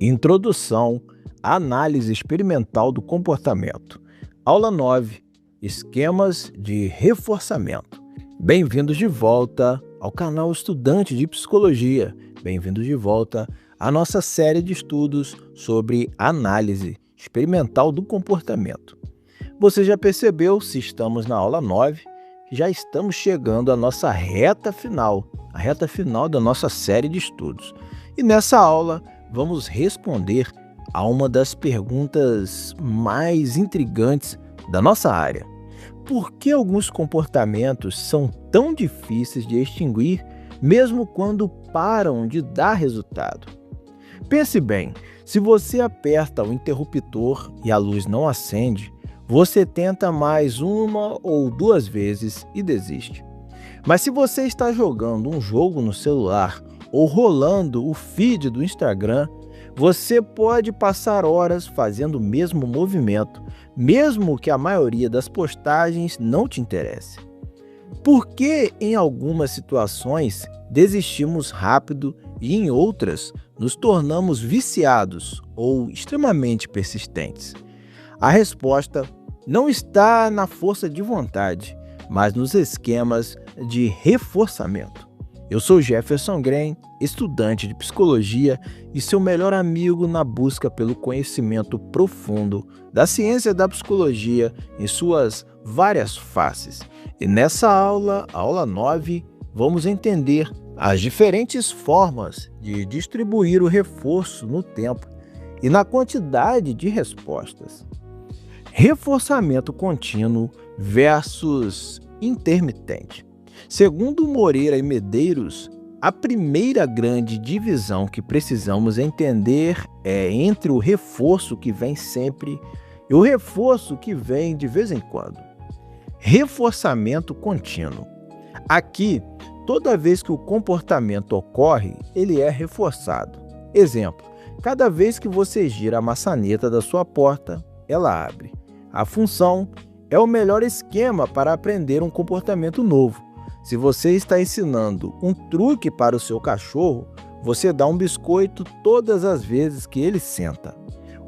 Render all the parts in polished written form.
Introdução à análise experimental do comportamento. Aula 9. Esquemas de reforçamento. Bem-vindos de volta ao canal Estudante de Psicologia. Bem-vindos de volta à nossa série de estudos sobre análise experimental do comportamento. Você já percebeu, se estamos na aula 9, que já estamos chegando à nossa reta final, a reta final da nossa série de estudos. E nessa aula, vamos responder a uma das perguntas mais intrigantes da nossa área. Por que alguns comportamentos são tão difíceis de extinguir, mesmo quando param de dar resultado? Pense bem, se você aperta o interruptor e a luz não acende, você tenta mais uma ou duas vezes e desiste. Mas se você está jogando um jogo no celular ou rolando o feed do Instagram, você pode passar horas fazendo o mesmo movimento, mesmo que a maioria das postagens não te interesse. Por que em algumas situações desistimos rápido e em outras nos tornamos viciados ou extremamente persistentes? A resposta não está na força de vontade, mas nos esquemas de reforçamento. Eu sou Jefferson Green, estudante de psicologia e seu melhor amigo na busca pelo conhecimento profundo da ciência da psicologia em suas várias faces. E nessa aula, aula 9, vamos entender as diferentes formas de distribuir o reforço no tempo e na quantidade de respostas. Reforçamento contínuo versus intermitente. Segundo Moreira e Medeiros, a primeira grande divisão que precisamos entender é entre o reforço que vem sempre e o reforço que vem de vez em quando. Reforçamento contínuo. Aqui, toda vez que o comportamento ocorre, ele é reforçado. Exemplo, cada vez que você gira a maçaneta da sua porta, ela abre. A função é o melhor esquema para aprender um comportamento novo. Se você está ensinando um truque para o seu cachorro, você dá um biscoito todas as vezes que ele senta.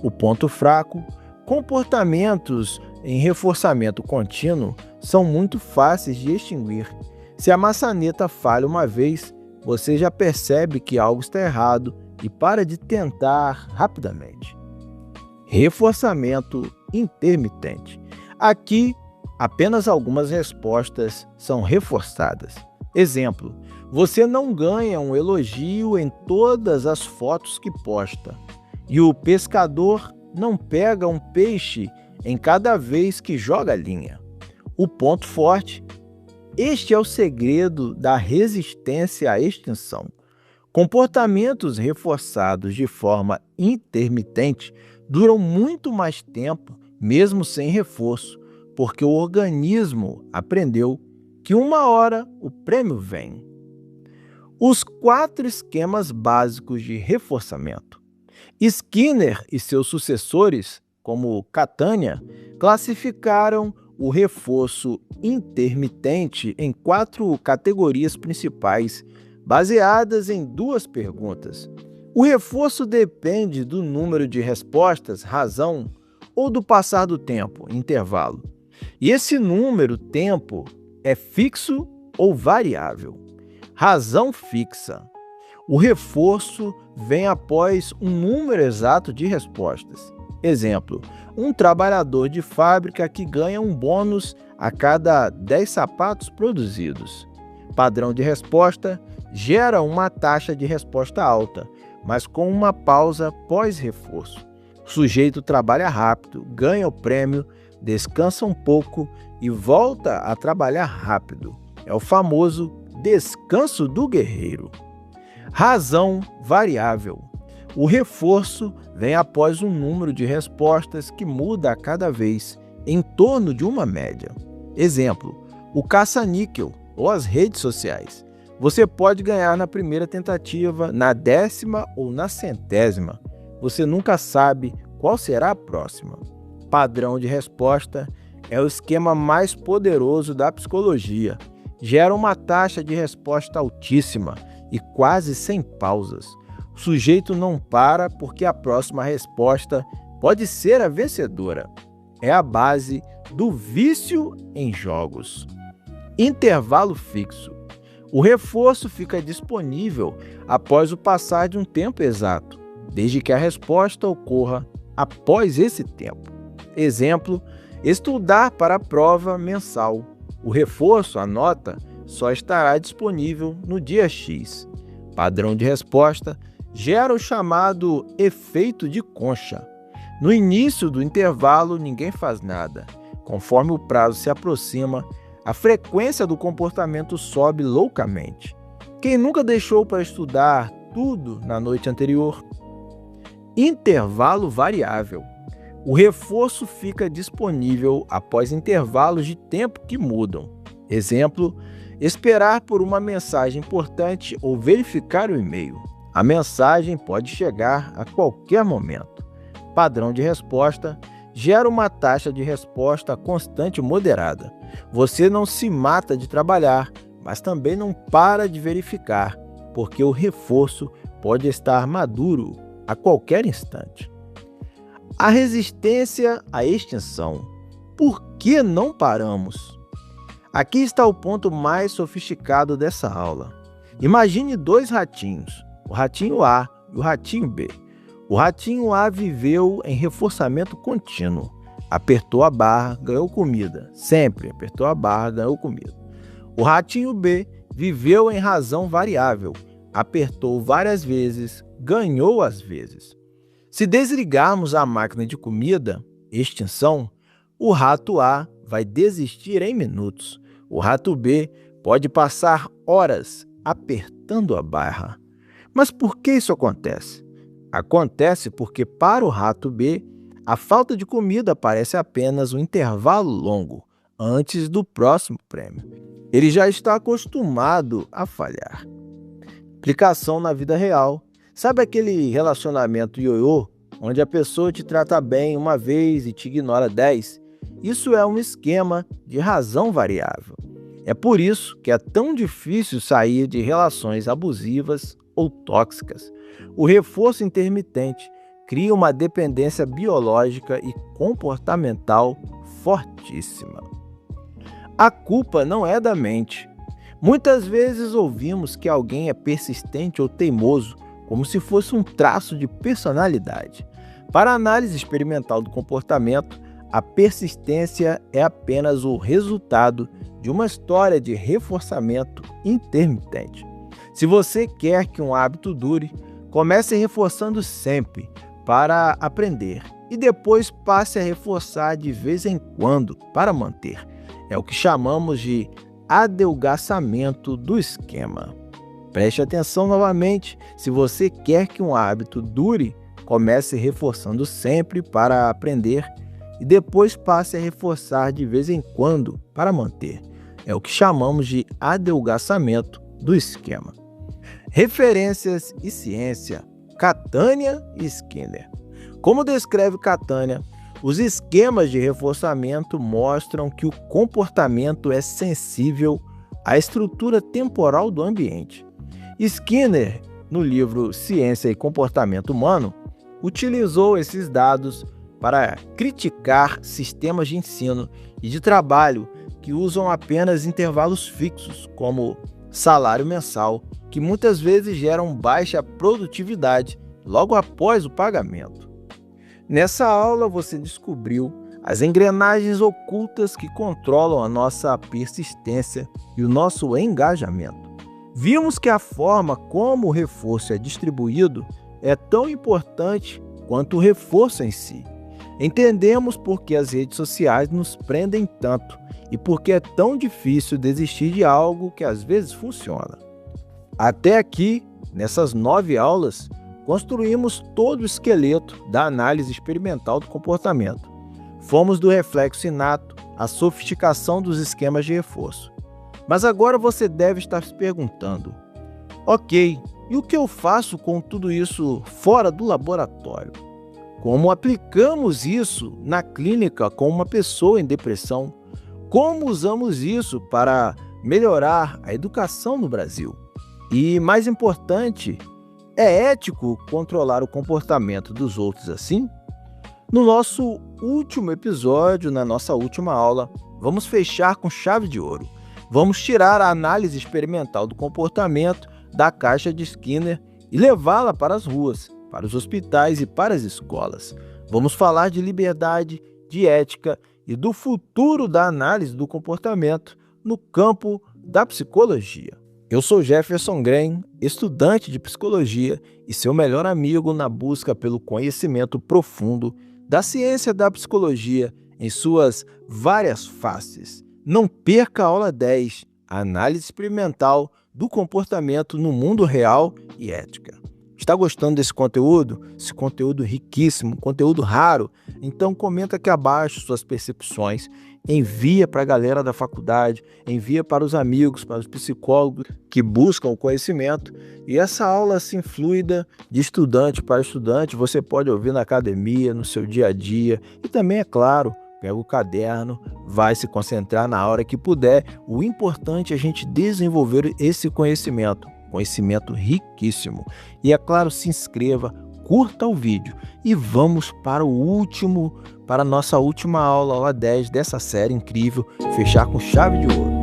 O ponto fraco: comportamentos em reforçamento contínuo são muito fáceis de extinguir. Se a maçaneta falha uma vez, você já percebe que algo está errado e para de tentar rapidamente. Reforçamento intermitente. Aqui, apenas algumas respostas são reforçadas. Exemplo, você não ganha um elogio em todas as fotos que posta. E o pescador não pega um peixe em cada vez que joga a linha. O ponto forte: este é o segredo da resistência à extinção. Comportamentos reforçados de forma intermitente duram muito mais tempo, mesmo sem reforço, porque o organismo aprendeu que uma hora o prêmio vem. Os 4 esquemas básicos de reforçamento. Skinner e seus sucessores, como Catania, classificaram o reforço intermitente em 4 categorias principais, baseadas em 2 perguntas. O reforço depende do número de respostas, razão, ou do passar do tempo, intervalo. E esse número, tempo, é fixo ou variável. Razão fixa. O reforço vem após um número exato de respostas. Exemplo, um trabalhador de fábrica que ganha um bônus a cada 10 sapatos produzidos. Padrão de resposta gera uma taxa de resposta alta, mas com uma pausa pós-reforço. O sujeito trabalha rápido, ganha o prêmio, descansa um pouco e volta a trabalhar rápido. É o famoso descanso do guerreiro. Razão variável. O reforço vem após um número de respostas que muda a cada vez, em torno de uma média. Exemplo, o caça-níquel ou as redes sociais. Você pode ganhar na primeira tentativa, na 10ª ou na 100ª. Você nunca sabe qual será a próxima. Padrão de resposta é o esquema mais poderoso da psicologia. Gera uma taxa de resposta altíssima e quase sem pausas. O sujeito não para porque a próxima resposta pode ser a vencedora. É a base do vício em jogos. Intervalo fixo. O reforço fica disponível após o passar de um tempo exato, desde que a resposta ocorra após esse tempo. Exemplo: estudar para a prova mensal. O reforço, a nota, só estará disponível no dia X. Padrão de resposta gera o chamado efeito de concha. No início do intervalo, ninguém faz nada. Conforme o prazo se aproxima, a frequência do comportamento sobe loucamente. Quem nunca deixou para estudar tudo na noite anterior? Intervalo variável. O reforço fica disponível após intervalos de tempo que mudam. Exemplo: esperar por uma mensagem importante ou verificar o e-mail. A mensagem pode chegar a qualquer momento. Padrão de resposta gera uma taxa de resposta constante e moderada. Você não se mata de trabalhar, mas também não para de verificar, porque o reforço pode estar maduro a qualquer instante. A resistência à extinção. Por que não paramos? Aqui está o ponto mais sofisticado dessa aula. Imagine dois ratinhos, o ratinho A e o ratinho B. O ratinho A viveu em reforçamento contínuo. Apertou a barra, ganhou comida. Sempre apertou a barra, ganhou comida. O ratinho B viveu em razão variável. Apertou várias vezes, ganhou às vezes. Se desligarmos a máquina de comida, extinção, o rato A vai desistir em minutos. O rato B pode passar horas apertando a barra. Mas por que isso acontece? Acontece porque, para o rato B, a falta de comida parece apenas um intervalo longo antes do próximo prêmio. Ele já está acostumado a falhar. Aplicação na vida real. Sabe aquele relacionamento ioiô, onde a pessoa te trata bem uma vez e te ignora 10? Isso é um esquema de razão variável. É por isso que é tão difícil sair de relações abusivas ou tóxicas. O reforço intermitente cria uma dependência biológica e comportamental fortíssima. A culpa não é da mente. Muitas vezes ouvimos que alguém é persistente ou teimoso, como se fosse um traço de personalidade. Para a análise experimental do comportamento, a persistência é apenas o resultado de uma história de reforçamento intermitente. Se você quer que um hábito dure, comece reforçando sempre para aprender e depois passe a reforçar de vez em quando para manter. É o que chamamos de adelgaçamento do esquema. Preste atenção novamente: se você quer que um hábito dure, comece reforçando sempre para aprender e depois passe a reforçar de vez em quando para manter. É o que chamamos de adelgaçamento do esquema. Referências e ciência. Catânia e Skinner. Como descreve Catânia, os esquemas de reforçamento mostram que o comportamento é sensível à estrutura temporal do ambiente. Skinner, no livro Ciência e Comportamento Humano, utilizou esses dados para criticar sistemas de ensino e de trabalho que usam apenas intervalos fixos, como salário mensal, que muitas vezes geram baixa produtividade logo após o pagamento. Nessa aula você descobriu as engrenagens ocultas que controlam a nossa persistência e o nosso engajamento. Vimos que a forma como o reforço é distribuído é tão importante quanto o reforço em si. Entendemos por que as redes sociais nos prendem tanto e por que é tão difícil desistir de algo que às vezes funciona. Até aqui, nessas 9 aulas, construímos todo o esqueleto da análise experimental do comportamento. Fomos do reflexo inato à sofisticação dos esquemas de reforço. Mas agora você deve estar se perguntando: ok, e o que eu faço com tudo isso fora do laboratório? Como aplicamos isso na clínica com uma pessoa em depressão? Como usamos isso para melhorar a educação no Brasil? E, mais importante, É ético controlar o comportamento dos outros assim? No nosso último episódio, na nossa última aula, vamos fechar com chave de ouro. Vamos tirar a análise experimental do comportamento da caixa de Skinner e levá-la para as ruas, para os hospitais e para as escolas. Vamos falar de liberdade, de ética e do futuro da análise do comportamento no campo da psicologia. Eu sou Jefferson Graham, estudante de psicologia e seu melhor amigo na busca pelo conhecimento profundo da ciência da psicologia em suas várias faces. Não perca a aula 10, a análise experimental do comportamento no mundo real e ética. Está gostando desse conteúdo? Esse conteúdo riquíssimo, conteúdo raro? Então comenta aqui abaixo suas percepções, envia para a galera da faculdade, envia para os amigos, para os psicólogos que buscam o conhecimento. E essa aula assim fluida, de estudante para estudante, você pode ouvir na academia, no seu dia a dia e também, é claro, pega o caderno, vai se concentrar na hora que puder. O importante é a gente desenvolver esse conhecimento riquíssimo. E é claro, se inscreva, curta o vídeo e vamos para a nossa última aula, aula 10 dessa série incrível, fechar com chave de ouro.